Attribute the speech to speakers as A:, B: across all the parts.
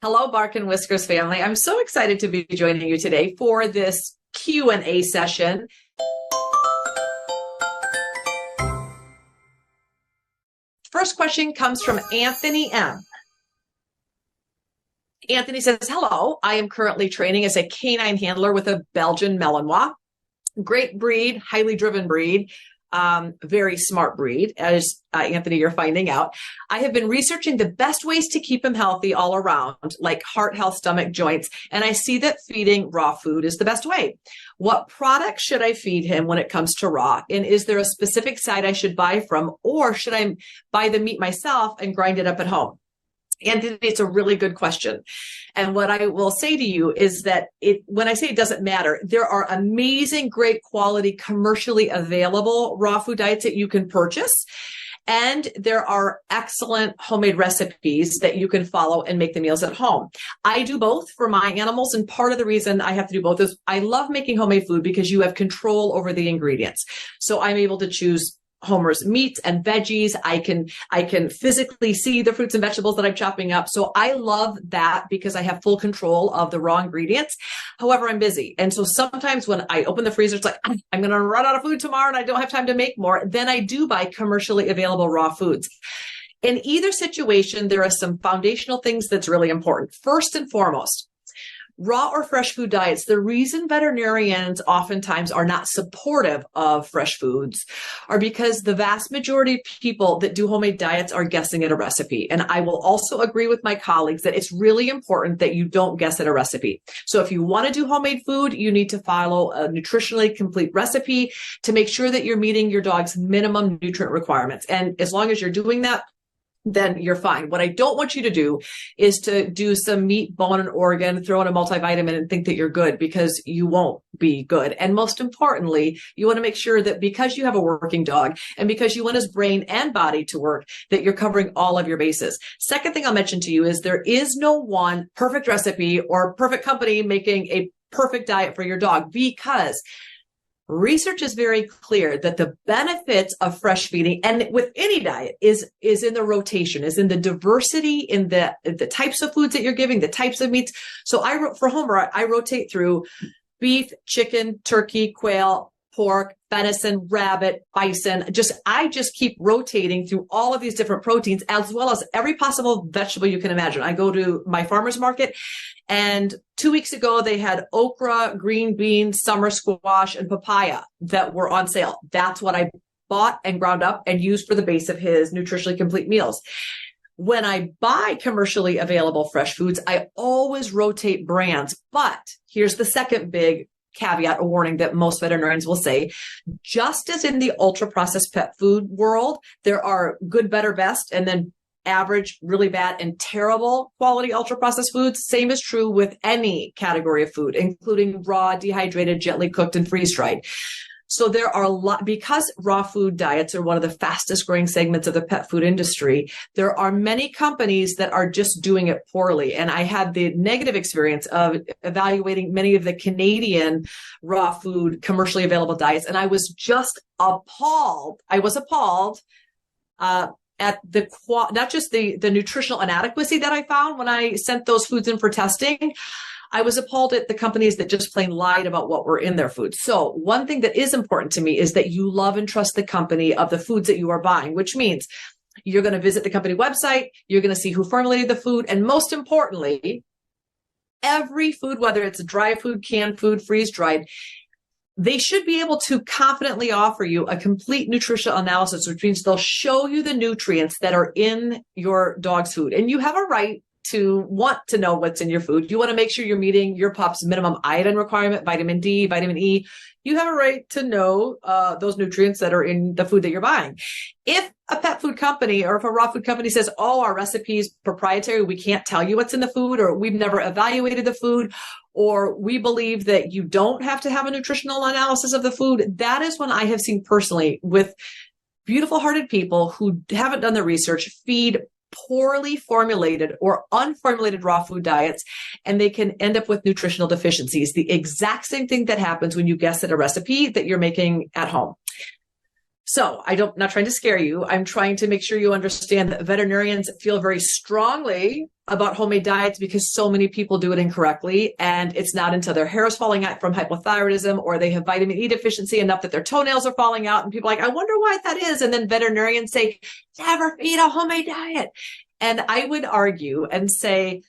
A: Hello, Bark and Whiskers family. I'm so excited to be joining you today for this Q&A session. First question comes from Anthony M. Anthony says, hello, I am currently training as a canine handler with a Belgian Malinois. Great breed, highly driven breed. Very smart breed, as Anthony, you're finding out. I have been researching the best ways to keep him healthy all around, like heart health, stomach, joints, and I see that feeding raw food is the best way. What product should I feed him when it comes to raw? And is there a specific site I should buy from, or should I buy the meat myself and grind it up at home? And it's a really good question. And what I will say to you is that when I say it doesn't matter, there are amazing, great quality, commercially available raw food diets that you can purchase. And there are excellent homemade recipes that you can follow and make the meals at home. I do both for my animals. And part of the reason I have to do both is I love making homemade food because you have control over the ingredients. So I'm able to choose Homer's meats and veggies. I can physically see the fruits and vegetables that I'm chopping up. So I love that because I have full control of the raw ingredients. However, I'm busy. And so sometimes when I open the freezer, it's like, I'm going to run out of food tomorrow and I don't have time to make more. Then I do buy commercially available raw foods. In either situation, there are some foundational things that's really important. First and foremost, raw or fresh food diets, the reason veterinarians oftentimes are not supportive of fresh foods are because the vast majority of people that do homemade diets are guessing at a recipe. And I will also agree with my colleagues that it's really important that you don't guess at a recipe. So if you want to do homemade food, you need to follow a nutritionally complete recipe to make sure that you're meeting your dog's minimum nutrient requirements. And as long as you're doing that, then you're fine. What I don't want you to do is to do some meat, bone, and organ, throw in a multivitamin and think that you're good, because you won't be good. And most importantly, you want to make sure that because you have a working dog and because you want his brain and body to work, that you're covering all of your bases. Second thing I'll mention to you is there is no one perfect recipe or perfect company making a perfect diet for your dog, because research is very clear that the benefits of fresh feeding and with any diet is in the rotation, is in the diversity, in the types of foods that you're giving, the types of meats. So for Homer, I rotate through beef, chicken, turkey, quail, pork, venison, rabbit, bison. I just keep rotating through all of these different proteins, as well as every possible vegetable you can imagine. I go to my farmer's market, and 2 weeks ago they had okra, green beans, summer squash, and papaya that were on sale. That's what I bought and ground up and used for the base of his nutritionally complete meals. When I buy commercially available fresh foods, I always rotate brands. But here's the second big caveat or warning that most veterinarians will say: just as in the ultra processed pet food world, there are good, better, best, and then average, really bad, and terrible quality ultra processed foods. Same is true with any category of food, including raw, dehydrated, gently cooked, and freeze dried. So there are a lot, because raw food diets are one of the fastest growing segments of the pet food industry. There are many companies that are just doing it poorly. And I had the negative experience of evaluating many of the Canadian raw food commercially available diets. And I was just appalled. I was appalled at not just the nutritional inadequacy that I found when I sent those foods in for testing. I was appalled at the companies that just plain lied about what were in their food. So one thing that is important to me is that you love and trust the company of the foods that you are buying, which means you're going to visit the company website, you're going to see who formulated the food, and most importantly, every food, whether it's dry food, canned food, freeze-dried, they should be able to confidently offer you a complete nutritional analysis, which means they'll show you the nutrients that are in your dog's food. And you have a right to want to know what's in your food. You want to make sure you're meeting your pup's minimum iodine requirement, vitamin D, vitamin E. You have a right to know those nutrients that are in the food that you're buying. If a pet food company or if a raw food company says, oh, our recipe is proprietary, we can't tell you what's in the food, or we've never evaluated the food, or we believe that you don't have to have a nutritional analysis of the food, that is when I have seen personally with beautiful hearted people who haven't done the research feed poorly formulated or unformulated raw food diets, and they can end up with nutritional deficiencies. The exact same thing that happens when you guess at a recipe that you're making at home. So not trying to scare you. I'm trying to make sure you understand that veterinarians feel very strongly about homemade diets because so many people do it incorrectly. And it's not until their hair is falling out from hypothyroidism or they have vitamin E deficiency enough that their toenails are falling out. And people are like, I wonder why that is. And then veterinarians say, never feed a homemade diet. And I would argue and say,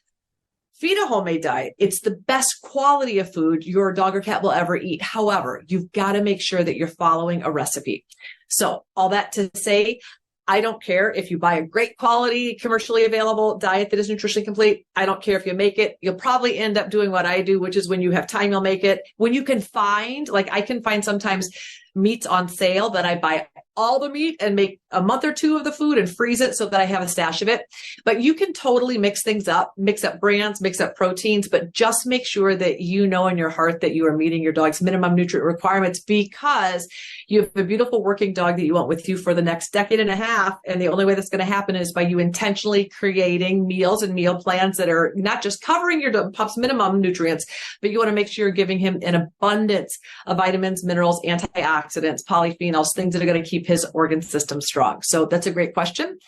A: feed a homemade diet. It's the best quality of food your dog or cat will ever eat. However, you've got to make sure that you're following a recipe. So all that to say, I don't care if you buy a great quality, commercially available diet that is nutritionally complete. I don't care if you make it. You'll probably end up doing what I do, which is when you have time, you'll make it. When you can find, like I can find sometimes meats on sale that I buy all the meat and make a month or two of the food and freeze it so that I have a stash of it. But you can totally mix things up, mix up brands, mix up proteins, but just make sure that you know in your heart that you are meeting your dog's minimum nutrient requirements, because you have a beautiful working dog that you want with you for the next decade and a half. And the only way that's going to happen is by you intentionally creating meals and meal plans that are not just covering your pup's minimum nutrients, but you want to make sure you're giving him an abundance of vitamins, minerals, antioxidants, polyphenols, things that are going to keep his organ system strong. So that's a great question.